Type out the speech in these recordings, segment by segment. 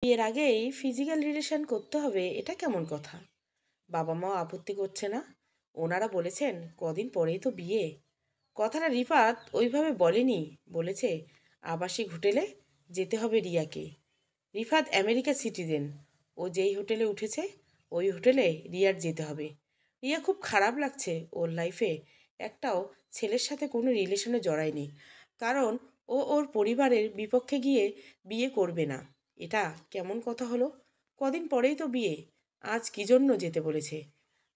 বিয়ের আগেই physical relation করতে হবে, এটা কেমন কথা? বাবা মাও আপত্তি করছে না? ওনারা বলেছেন কদিন পরেই তো বিয়ে। কথাটা রিফাত ওইভাবে বলেনি। বলেছে আবাসিক হোটেলে যেতে হবে রিয়াকে। Rifat America citizen. ও যেই হোটেলে উঠেছে ওই হোটেলে রিয়ার যেতে হবে। রিয়া খুব খারাপ লাগছে ওর লাইফে একটাও ছেলের সাথে কোনো রিলেশনে জড়ায়নি, কারণ ও ওর পরিবারের বিপক্ষে গিয়ে বিয়ে করবে না। এটা কেমন কথা হলো? কদিন পরেই তো বিয়ে। আজ কী জন্য যেতে বলেছে?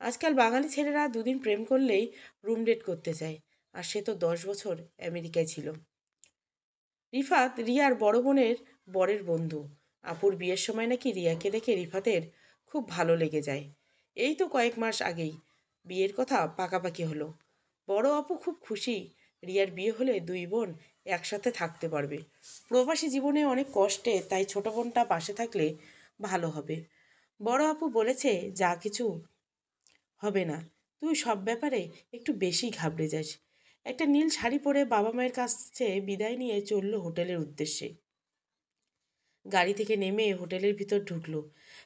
আজকাল বাঙালি ছেলেরা দুদিন প্রেম করলেই রুম ডেট করতে চায়, আর সে তো 10 বছর আমেরিকায় ছিল। রিফাত রিয়ার বড় বোনের বরের বন্ধু। আপুর বিয়ের সময় নাকি রিয়াকে দেখে রিফাতের খুব ভালো লেগে যায়। এই তো কয়েক মাস আগেই বিয়ের কথা পাকাপাকি হলো। বড় আপু খুব খুশি, রিয়ার বিয়ে হলে দুই বোন একসাথে থাকতে পারবে। প্রবাসী জীবনে অনেক কষ্টে, তাই ছোট বোনটা পাশে থাকলে ভালো হবে। বড় আপু বলেছে যা কিছু হবে না, তুই সব ব্যাপারে একটু বেশি ঘাবড়ে যাস। একটা নীল শাড়ি পরে বাবা মায়ের কাছে বিদায় নিয়ে চলল হোটেলের উদ্দেশ্যে। গাড়ি থেকে নেমে হোটেলের ভিতর ঢুকলো।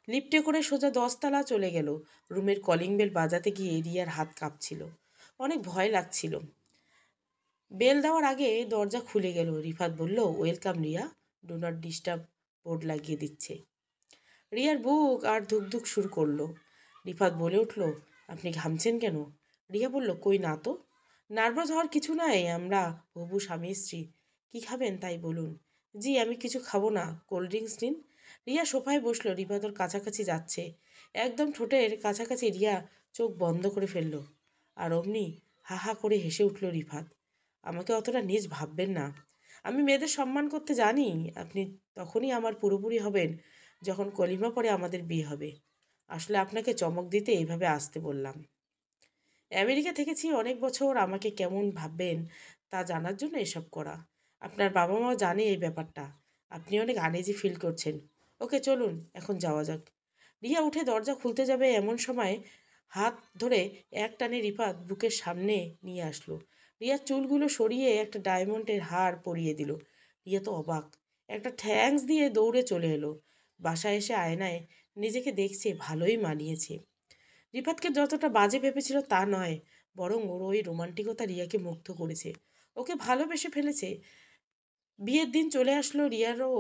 লিফটে করে সোজা 10 তলা চলে গেল। রুমের কলিং বেল বাজাতে গিয়ে রিয়ার হাত কাঁপছিল, অনেক ভয় লাগছিল। বেল দেওয়ার আগে দরজা খুলে গেল। রিফাত বলল, welcome Riya, do not disturb board লাগিয়ে দিচ্ছে। রিয়ার বুক আর ধুকধুক শুরু করলো। রিফাত বলে উঠল, আপনি ঘামছেন কেন? রিয়া বলল, কই না তো। নার্ভাস হওয়ার কিছু নাই, আমরা হবু স্বামী স্ত্রী। কী খাবেন তাই বলুন। জি আমি কিছু খাবো না, কোল্ড ড্রিঙ্কস নিন। রিয়া সোফায় বসলো। রিফাত ওর কাছাকাছি যাচ্ছে, একদম ঠোঁটের কাছাকাছি। রিয়া চোখ বন্ধ করে ফেলল, আর অমনি হা হা করে হেসে উঠল রিফাত। আমাকে অতটা নীচ ভাববেন না, আমি মেয়েদের সম্মান করতে জানি। আপনি তখনই আমার পুরোপুরি হবেন যখন কলিমা পড়ে আমাদের বিয়ে হবে। আসলে আপনাকে চমক দিতে এইভাবে আসতে বললাম। আমেরিকা থেকেছি অনেক বছর, আমাকে কেমন ভাববেন তা জানার জন্য এসব করা। আপনার বাবা মাও জানে এই ব্যাপারটা। আপনি অনেক আনইজি ফিল করছেন। ওকে চলুন এখন যাওয়া যাক। রিয়া উঠে দরজা খুলতে যাবে এমন সময় হাত ধরে এক টানে রিফাত বুকের সামনে নিয়ে আসলো। রিয়ার চুলগুলো সরিয়ে একটা ডায়মন্ডের হার পরিয়ে দিল। রিয়া তো অবাক, একটা থ্যাঙ্কস দিয়ে দৌড়ে চলে এলো। বাসায় এসে আয়নায় নিজেকে দেখছে, ভালোই মানিয়েছে। রিফাতকে যতটা বাজে ভেবেছিল তা নয়, বরং ওর ওই রোমান্টিকতা রিয়াকে মুগ্ধ করেছে, ওকে ভালোবেসে ফেলেছে। বিয়ের দিন চলে আসলো, রিয়ারও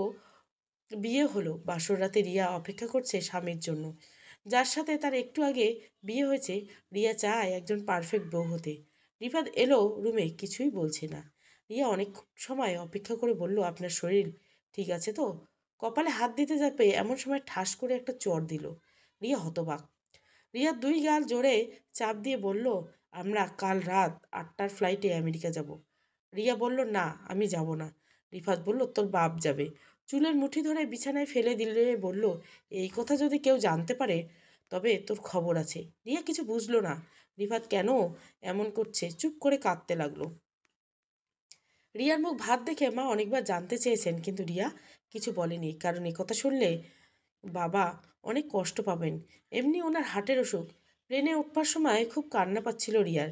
বিয়ে হলো। বাসর রাতে রিয়া অপেক্ষা করছে স্বামীর জন্য, যার সাথে তার একটু আগে বিয়ে হয়েছে। রিয়া চায় একজন পারফেক্ট বউ হতে। রিফাত এলো রুমে, কিছুই বলছে না। রিয়া অনেক সময় অপেক্ষা করে বলল, আপনার শরীর ঠিক আছে তো? কপালে হাত দিতে যাবে এমন সময় ঠাস করে একটা চড় দিল। রিয়া হতবাক। রিয়ার দুই গাল জোরে চাপ দিয়ে বলল, আমরা কাল রাত 8টার ফ্লাইটে আমেরিকা যাব। রিয়া বলল, না আমি যাব না। রিফাত বলল, তোর বাপ যাবে। চুলের মুঠি ধরে বিছানায় ফেলে দিলে বলল, এই কথা যদি কেউ জানতে পারে তবে তোর খবর আছে। রিয়া কিছু বুঝলো না রিফাত কেন এমন করছে, চুপ করে কাঁদতে লাগলো। রিয়ার মুখ ভাত দেখে মা অনেকবার জানতে চেয়েছেন, কিন্তু রিয়া কিছু বলেনি, কারণ এ কথা শুনলে বাবা অনেক কষ্ট পাবেন। এমনি ওনার হার্টের অসুখ। প্লেনে উঠবার সময় খুব কান্না পাচ্ছিল রিয়ার।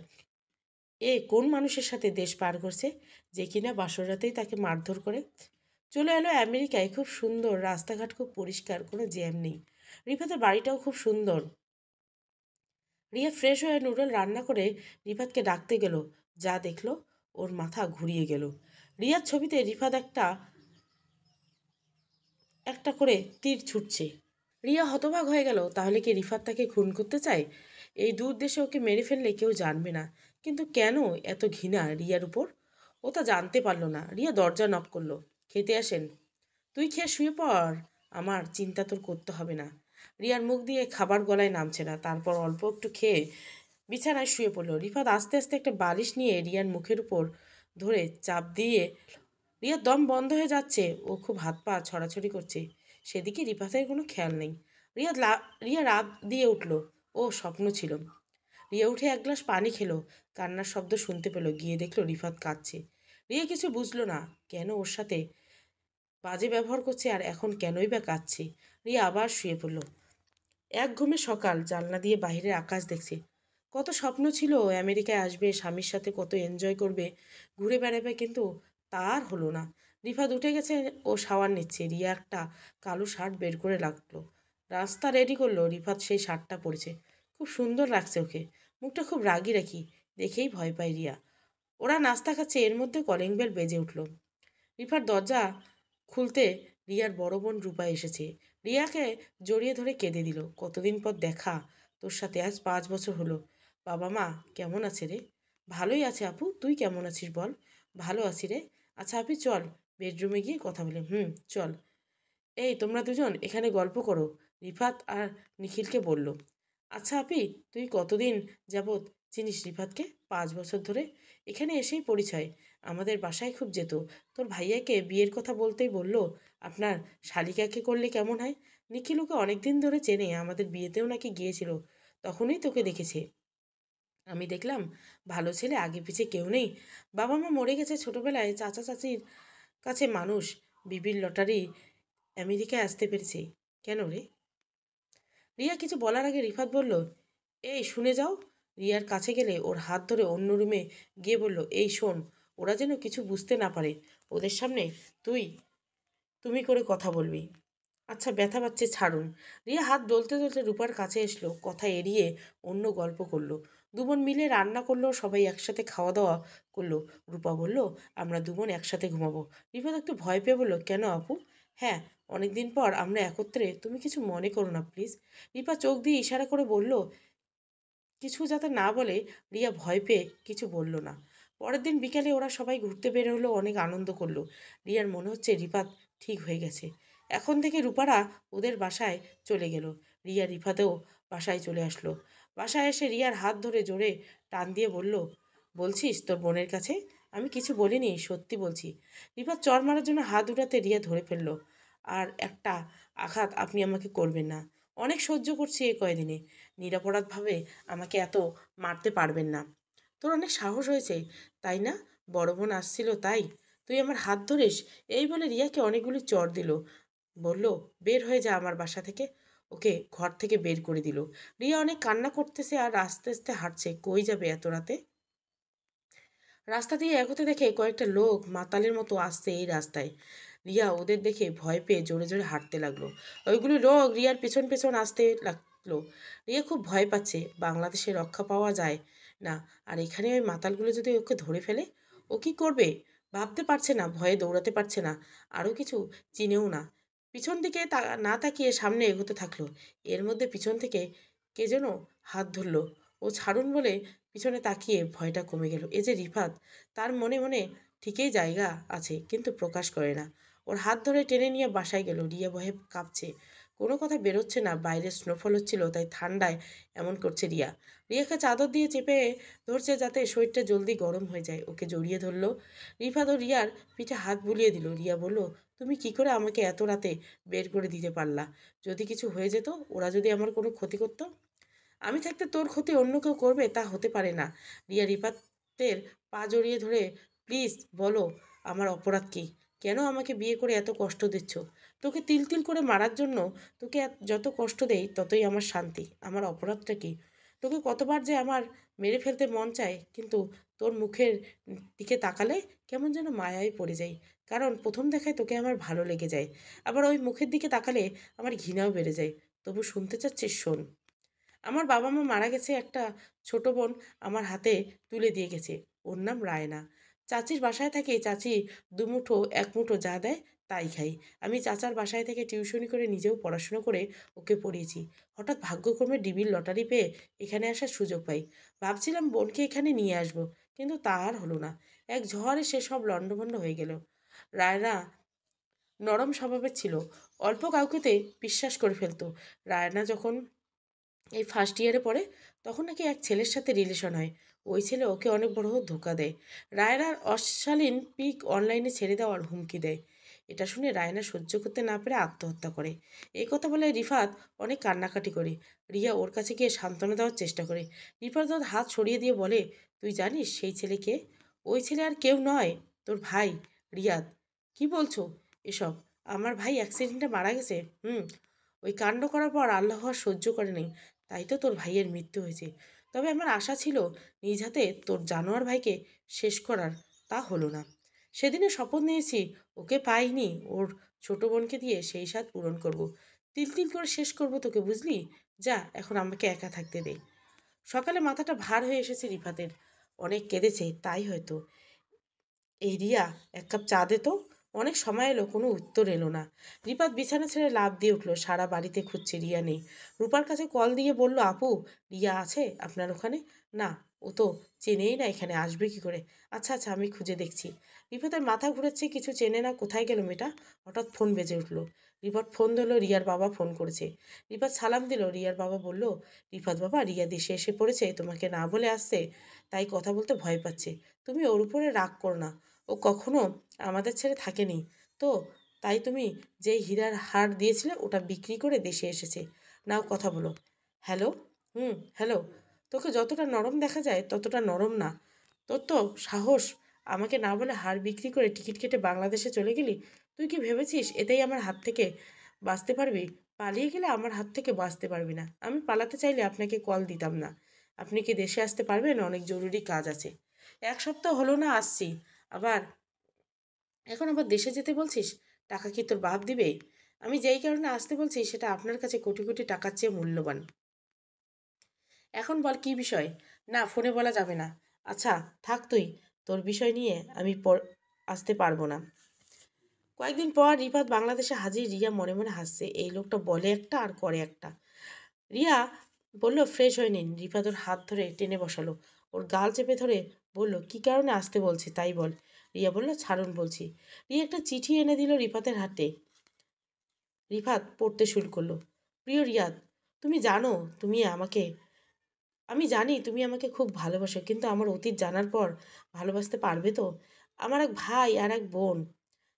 এ কোন মানুষের সাথে দেশ পার করছে যে কিনা বাসর রাতেই তাকে মারধর করে? চলে এলো আমেরিকায়, খুব সুন্দর রাস্তাঘাট, খুব পরিষ্কার, কোনো জ্যাম নেই। রিফাতের বাড়িটাও খুব সুন্দর। রিয়া ফ্রেশ হয়ে নুডল রান্না করে রিফাতকে ডাকতে গেল। যা দেখলো ওর মাথা ঘুরিয়ে গেল। রিয়ার ছবিতে রিফাত একটা একটা করে তীর ছুটছে। রিয়া হতবাক হয়ে গেল, তাহলে কি রিফাত তাকে খুন করতে চায়? এই দূর দেশে ওকে মেরে ফেললে কেউ জানবে না, কিন্তু কেন এত ঘৃণা রিয়ার উপর? ও তা জানতে পারলো না। রিয়া দরজা নক করলো, খেতে আসেন। তুই খেয়ে শুয়ে পড়, আমার চিন্তা তোর করতে হবে না। রিয়ার মুখ দিয়ে খাবার গলায় নামছে না, তারপর অল্প একটু খেয়ে বিছানায় শুয়ে পড়লো। রিফাত আস্তে আস্তে একটা বালিশ নিয়ে রিয়ার মুখের উপর ধরে চাপ দিয়ে, রিয়ার দম বন্ধ হয়ে যাচ্ছে, ও খুব হাত পা ছড়াছড়ি করছে। সেদিকে রিফাতের কোনো খেয়াল নেই। রিয়া রাত দিয়ে উঠল, ও স্বপ্ন ছিল। রিয়া উঠে এক গ্লাস পানি খেলো, কান্নার শব্দ শুনতে পেল। গিয়ে দেখলো রিফাত কাঁদছে। রিয়া কিছু বুঝলো না, কেন ওর সাথে বাজে ব্যবহার করছে, আর এখন কেনই বা কাঁদছে। রিয়া আবার শুয়ে পড়ল। এক ঘুমে সকাল, জানলা দিয়ে বাইরের আকাশ দেখছে। কত স্বপ্ন ছিল, আমেরিকায় আসবে, স্বামীর সাথে কত এনজয় করবে, ঘুরে বেড়াবে, কিন্তু তার হলো না। রিফাত উঠে গেছে, ও শাওয়ার নিচ্ছে। রিয়া একটা কালো শার্ট বের করে রাখলো, রাস্তা রেডি করলো। রিফাত সেই শার্টটা পরেছে, খুব সুন্দর লাগছে ওকে। মুখটা খুব রাগি রাখি, দেখেই ভয় পায় রিয়া। ওরা নাস্তা খাচ্ছে, এর মধ্যে কলিং বেল বেজে উঠল। রিফার দরজা খুলতে রিয়ার বড় বোন রূপা এসেছে। রিয়াকে জড়িয়ে ধরে কেঁদে দিল। কতদিন পর দেখা তোর সাথে, আজ 5 বছর হলো। বাবা মা কেমন আছে রে? ভালোই আছে আপু, তুই কেমন আছিস বল? ভালো আছি রে। আচ্ছা আপনি চল, বেডরুমে গিয়ে কথা বলে। চল। এই তোমরা দুজন এখানে গল্প করো, রিফাত আর নিখিলকে বলল। আচ্ছা আপি, তুই কতদিন যাবৎ চিনিস রিফাতকে? 5 বছর ধরে। এখানে এসেই পরিচয়, আমাদের বাসায় খুব যেত। তোর ভাইয়াকে বিয়ের কথা বলতেই বলল, আপনার শালিকাকে করলে কেমন হয়? নিখিল ওকে অনেকদিন ধরে চেনে, আমাদের বিয়েতেও নাকি গিয়েছিল, তখনই তোকে দেখেছে। আমি দেখলাম ভালো ছেলে, আগে পিছে কেউ নেই। বাবা মা মরে গেছে ছোটবেলায়, চাচা চাচির কাছে মানুষ। বিবির লটারি, আমেরিকায় আসতে পেরেছে। কেন রে? রিয়া কিছু বলার আগে রিফাত বলল, এই শুনে যাও। রিয়ার কাছে গেলে ওর হাত ধরে অন্য রুমে গিয়ে বলল, এই শোন, ওরা যেন কিছু বুঝতে না পারে, ওদের সামনে তুই তুমি করে কথা বলবি। আচ্ছা ব্যথা পাচ্ছে, ছাড়ুন। রিয়া হাত ডলতে ডলতে রূপার কাছে এসলো, কথা এড়িয়ে অন্য গল্প করলো। দুবোন মিলে রান্না করলো, সবাই একসাথে খাওয়া দাওয়া করলো। রূপা বলল, আমরা দুবোন একসাথে ঘুমাবো। রিফাত একটু ভয় পেয়ে বলল, কেন আপু? হ্যাঁ, অনেকদিন পর আমরা একত্রে, তুমি কিছু মনে করো না প্লিজ। রিপা চোখ দিয়ে ইশারা করে বলল, কিছু যাতে না বলে। রিয়া ভয় পেয়ে কিছু বলল না। পরের দিন বিকালে ওরা সবাই ঘুরতে বের হলো, অনেক আনন্দ করলো। রিয়ার মনে হচ্ছে রিফাত ঠিক হয়ে গেছে। এখন থেকে রূপারা ওদের বাসায় চলে গেল। রিয়া রিফাতেও বাসায় চলে আসলো। বাসায় এসে রিয়ার হাত ধরে জোরে টান দিয়ে বলল, বলছিস তোর বোনের কাছে? আমি কিছু বলিনি, সত্যি বলছি। রিফাত চর মারার জন্য হাত উঠাতে রিয়া ধরে ফেললো। আর একটা আঘাত আপনি আমাকে করবেন না, অনেক সহ্য করছি এ কয়দিনে। নিরপরাধভাবে আমাকে এত মারতে পারবেন না। তোর অনেক সাহস হয়েছে, তাই না? বড় বোন আসছিল তাই তুই আমার হাত ধরিস? এই বলে রিয়াকে অনেকগুলি চড় দিল। বলল, বের হয়ে যা আমার বাসা থেকে। ওকে ঘর থেকে বের করে দিল। রিয়া অনেক কান্না করতেছে আর আস্তে আস্তে হাঁটছে। কই যাবে এত রাতে? রাস্তা দিয়ে এগোতে দেখে কয়েকটা লোক মাতালের মতো আসছে এই রাস্তায়। রিয়া ওদের দেখে ভয় পেয়ে জোরে জোরে হাঁটতে লাগলো। ওইগুলি লোক রিয়ার পেছন পেছন আসতে লাগলো। রিয়া খুব ভয় পাচ্ছে, বাংলাদেশে রক্ষা পাওয়া যায় না, আর এখানে ওই মাতালগুলো যদি ওকে ধরে ফেলে, ও কি করবে ভাবতে পারছে না, ভয়ে দৌড়াতে পারছে না, আরও কিছু চিনেও না। পিছন দিকে না তাকিয়ে সামনে এগোতে থাকলো। এর মধ্যে পিছন থেকে কে যেন হাত ধরলো। ও ছাড়ুন বলে পিছনে তাকিয়ে ভয়টা কমে গেল। এ যে রিফাত, তার মনে মনে ঠিকই জায়গা আছে, কিন্তু প্রকাশ করে না। ওর হাত ধরে টেনে নিয়ে বাসায় গেল। রিয়া ভয়ে কাঁপছে, কোনো কথা বেরোচ্ছে না। বাইরে স্নোফল হচ্ছিল, তাই ঠান্ডায় এমন করছে রিয়া। রিয়াকে চাদর দিয়ে চেপে ধরছে যাতে শরীরটা জলদি গরম হয়ে যায়। ওকে জড়িয়ে ধরলো। রিফাত ও রিয়ার পিঠে হাত বুলিয়ে দিল। রিয়া বলল, তুমি কি করে আমাকে এত রাতে বের করে দিতে পারলা? যদি কিছু হয়ে যেত, ওরা যদি আমার কোনো ক্ষতি করতো? আমি থাকতে তোর ক্ষতি অন্য কেউ করবে তা হতে পারে না। রিয়া রিপাতের পা জড়িয়ে ধরে, প্লিজ বলো, আমার অপরাধ কী? কেন আমাকে বিয়ে করে এত কষ্ট দিচ্ছ? তোকে তিল তিল করে মারার জন্য তোকে যত কষ্ট দেই ততই আমার শান্তি। আমার অপরাধটা কী? তোকে কতবার যে আমার মেরে ফেলতে মন চায়, কিন্তু তোর মুখের দিকে তাকালে কেমন যেন মায়ায় পড়ে যাই। কারণ প্রথম দেখায় তোকে আমার ভালো লেগে যায়, আবার ওই মুখের দিকে তাকালে আমার ঘৃণাও বেড়ে যায়। তবু শুনতে চাচ্ছিস, শোন। আমার বাবা মা মারা গেছে, একটা ছোট বোন আমার হাতে তুলে দিয়ে গেছে, ওর নাম রায়না। চাচির বাসায় থাকে, চাচি দুমুঠো এক মুঠো যা দেয় তাই খাই। আমি চাচার বাসায় থেকে টিউশনি করে নিজেও পড়াশুনো করে ওকে পড়িয়েছি। হঠাৎ ভাগ্যক্রমে ডিবির লটারি পেয়ে এখানে আসার সুযোগ পাই। ভাবছিলাম বোনকে এখানে নিয়ে আসব, কিন্তু তা আর হলো না। এক ঝড়ে সে সব লণ্ডভণ্ড হয়ে গেল। রায়না নরম স্বভাবের ছিল, অল্প কাউকেতে বিশ্বাস করে ফেলতো। রায়না যখন এই ফার্স্ট ইয়ারে পড়ে, তখন নাকি এক ছেলের সাথে রিলেশন হয়। ওই ছেলে ওকে অনেক বড় ধোকা দেয়। রায়নার অশালীন পিক অনলাইনে ছেড়ে দেওয়ার হুমকি দেয়। এটা শুনে রায়না সহ্য করতে না পেরে আত্মহত্যা করে। এই কথা বলে রিফাত অনেক কান্নাকাটি করে। রিয়া ওর কাছে গিয়ে সান্ত্বনা দেওয়ার চেষ্টা করে। রিফাত ওর হাত সরিয়ে দিয়ে বলে, তুই জানিস সেই ছেলে কে? ওই ছেলে আর কেউ নয়, তোর ভাই রিয়াদ। কি বলছো এসব? আমার ভাই অ্যাক্সিডেন্টে মারা গেছে? ওই কাণ্ড করার পর আল্লাহ আর সহ্য করেনি, তাই তো তোর ভাইয়ের মৃত্যু হয়েছে। তবে আমার আশা ছিল নিজ হাতে তোর জানোয়ার ভাইকে শেষ করার, তা হলো না। সেদিনে শপথ নিয়েছি ওকে পাইনি, ওর ছোট বোনকে দিয়ে সেই স্বাদ পূরণ করব। তিল তিল করে শেষ করব তোকে, বুঝলি? যা, এখন আমাকে একা থাকতে দে। সকালে মাথাটা ভার হয়ে এসেছে রিফাতের। অনেক কেঁদেছে তাই হয়তো। এই রিয়া, এক কাপ চা দে তো। অনেক সময় এলো, কোনো উত্তর এলো না। রিপাত বিছানা ছেড়ে লাফ দিয়ে উঠলো। সারা বাড়িতে খুঁজছে, রিয়া নেই। রূপার কাছে কল দিয়ে বলল, আপু, রিয়া আছে আপনার ওখানে? না, ও তো চেনেই না, এখানে আসবে কি করে? আচ্ছা আচ্ছা, আমি খুঁজে দেখছি। রিফাতের মাথা ঘুরাচ্ছে, কিছু চেনে না, কোথায় গেল মেয়েটা। হঠাৎ ফোন বেজে উঠলো। রিফাত ফোন ধরলো, রিয়ার বাবা ফোন করেছে। রিফাত সালাম দিল। রিয়ার বাবা বলল, রিফাত বাবা, রিয়া দেশে এসে পড়েছে, তোমাকে না বলে আসছে, তাই কথা বলতে ভয় পাচ্ছে। তুমি ওর উপরে রাগ করো না, ও কখনো আমাদের ছেড়ে থাকেনি তো। তাই তুমি যেই হীরার হার দিয়েছিলে ওটা বিক্রি করে দেশে এসেছে। নাও কথা বলো। হ্যালো। হ্যালো। তোকে যতটা নরম দেখা যায় ততটা নরম না। তোর তো সাহস, আমাকে না বলে হার বিক্রি করে টিকিট কেটে বাংলাদেশে চলে গেলি। তুই কি ভেবেছিস এতেই আমার হাত থেকে বাঁচতে পারবি? পালিয়ে গেলে আমার হাত থেকে বাঁচতে পারবি না। আমি পালাতে চাইলে আপনাকে কল দিতাম না। আপনি কি দেশে আসতে পারবেন? অনেক জরুরি কাজ আছে। 1 সপ্তাহ হলো না আসছি, আবার এখন আবার দেশে যেতে বলছিস? টাকা কি তোর বাপ দিবে? আমি যেই কারণে আসতে বলছি সেটা আপনার কাছে কোটি কোটি টাকার চেয়ে মূল্যবান। এখন বল কি বিষয়? না, ফোনে বলা যাবে না। আচ্ছা, থাক তুই, তোর বিষয় নিয়ে আমি আসতে পারবো না। কয়েকদিন পর রিফাত বাংলাদেশে হাজির। রিয়া মনে মনে হাসছে, এই লোকটা বলে একটা আর করে একটা। রিয়া বলল, ফ্রেশ হয়ে নিন। রিফাত ওর হাত ধরে টেনে বসালো, ওর গাল চেপে ধরে বলল, কি কারণে আসতে বলছে তাই বল। রিয়া বলল, ছাড়ুন বলছি। রিয়া একটা চিঠি এনে দিল রিফাতের হাতে। রিফাত পড়তে শুরু করলো। প্রিয় রিয়াদ, তুমি জানো তুমি আমাকে আমি জানি তুমি আমাকে খুব ভালোবাসো, কিন্তু আমার অতীত জানার পর ভালোবাসতে পারবে তো? আমার এক ভাই আর এক বোন।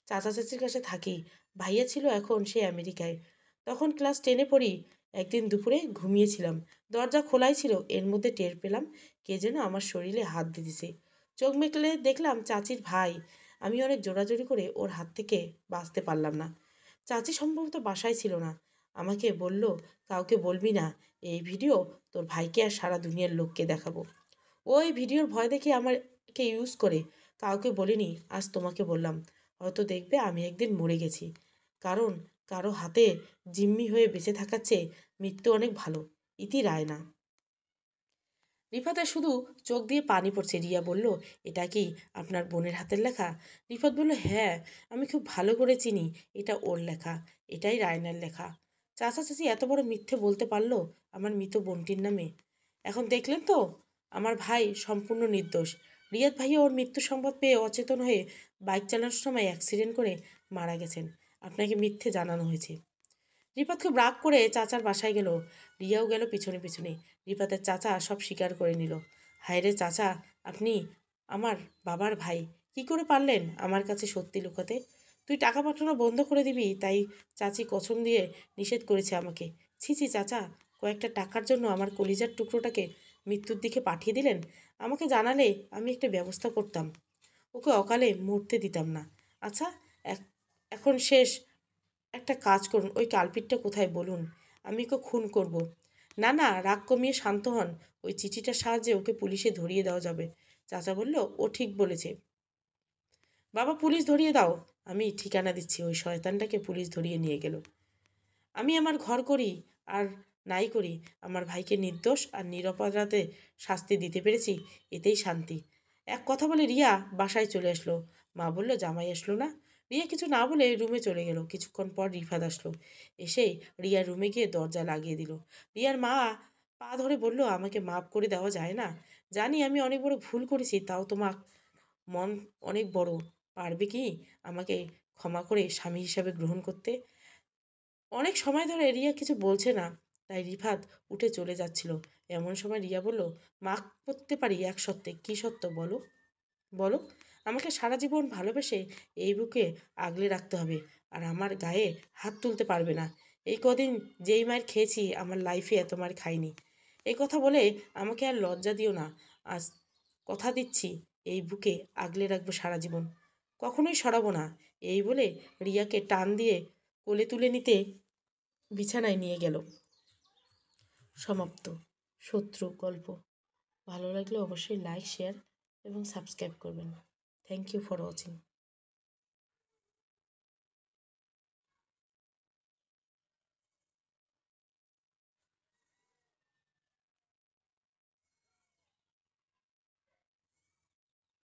চাচা চাচির কাছে থাকি। ভাইয়া ছিল, এখন সে আমেরিকায়। তখন ক্লাস 10-এ পড়ি। একদিন দুপুরে ঘুমিয়েছিলাম, দরজা খোলাই ছিল, এর মধ্যে টের পেলাম কে যেন আমার শরীরে হাত দিতেছে। চোখ মেকলে দেখলাম চাচির ভাই। আমি অনেক জোরাজোরি করে ওর হাত থেকে বাঁচতে পারলাম না। চাচি সম্ভবত বাসায় ছিল না। আমাকে বলল, কাউকে বলবি না, এই ভিডিও তোর ভাইকে আর সারা দুনিয়ার লোককে দেখাবো। ওই ভিডিওর ভয় দেখে আমাকে ইউজ করে। কাউকে বলিনি, আজ তোমাকে বললাম। হয়তো দেখবে আমি একদিন মরে গেছি। কারণ কারো হাতে জিম্মি হয়ে বেঁচে থাকার চেয়ে মৃত্যু অনেক ভালো। ইতি রায়না। রিফাতের শুধু চোখ দিয়ে পানি পড়ছে। রিয়া বলল, এটা কি আপনার বোনের হাতের লেখা? রিফাত বলল, হ্যাঁ, আমি খুব ভালো করে চিনি এটা ওর লেখা। এটাই রায়নার লেখা। চাচা চাচি এত বড় মিথ্যে বলতে পারলো আমার মৃত বোনটির নামে? এখন দেখলেন তো, আমার ভাই সম্পূর্ণ নির্দোষ। রিয়াদ ভাইয়া ওর মৃত্যু সংবাদ পেয়ে অচেতন হয়ে বাইক চালানোর সময় অ্যাক্সিডেন্ট করে মারা গেছেন। আপনাকে মিথ্যে জানানো হয়েছে। রিপাত খুব রাগ করে চাচার বাসায় গেল। রিয়াও গেল পিছনে পিছনে। রিপাতের চাচা সব স্বীকার করে নিল। হায় রে চাচা, আপনি আমার বাবার ভাই, কি করে পারলেন আমার কাছে সত্যি লুকাতে? তুই টাকা পাঠানো বন্ধ করে দিবি, তাই চাচি কসম দিয়ে নিষেধ করেছে আমাকে। ছি ছি চাচা, কয়েকটা টাকার জন্য আমার কলিজার টুকরোটাকে মৃত্যুর দিকে পাঠিয়ে দিলেন। আমাকে জানালে আমি একটা ব্যবস্থা করতাম, ওকে অকালে মরতে দিতাম না। আচ্ছা, এখন শেষ। একটা কাজ করুন, ওই কালপিটটা কোথায় বলুন, আমি ওকে খুন করব। না না, রাগ কমিয়ে শান্ত হন। ওই চিঠিটার সাহায্যে ওকে পুলিশে ধরিয়ে দেওয়া যাবে। চাচা বলল, ও ঠিক বলেছে। বাবা, পুলিশ ধরিয়ে দাও। আমি ঠিকানা দিচ্ছি। ওই শয়তানটাকে পুলিশ ধরিয়ে নিয়ে গেল। আমি আমার ঘর করি আর নাই করি, আমার ভাইকে নির্দোষ আর নিরপরাধে শাস্তি দিতে পেরেছি, এতেই শান্তি। এক কথা বলে রিয়া বাসায় চলে আসলো। মা বলল, জামাই আসলো না? রিয়া কিছু না বলে রুমে চলে গেল। কিছুক্ষণ পর রিফাত আসলো। এসেই রিয়ার রুমে গিয়ে দরজা লাগিয়ে দিল। রিয়ার মা পা ধরে বলল, আমাকে মাফ করে দেওয়া যায় না? জানি আমি অনেক বড় ভুল করেছি, তাও তোমার মন অনেক বড়। পারবে কি আমাকে ক্ষমা করে স্বামী হিসাবে গ্রহণ করতে? অনেক সময় ধরে রিয়া কিছু বলছে না, তাই রিফাত উঠে চলে যাচ্ছিল। এমন সময় রিয়া বলল, মাফ করতে পারি এক সত্যে। কি সত্য বলো? বলো। আমাকে সারা জীবন ভালোবেসে এই বুকে আগলে রাখতে হবে, আর আমার গায়ে হাত তুলতে পারবে না। এই কদিন যেই মার খেয়েছি, আমার লাইফে এত মার খাইনি। এই কথা বলে আমাকে আর লজ্জা দিও না। আজ কথা দিচ্ছি, এই বুকে আগলে রাখবো সারা জীবন, কখনোই সরাবো না। এই বলে রিয়াকে টান দিয়ে কোলে তুলে নিতে বিছানায় নিয়ে গেল। সমাপ্ত। শত্রু গল্প ভালো লাগলে অবশ্যই লাইক, শেয়ার এবং সাবস্ক্রাইব করবেন। Thank you for watching.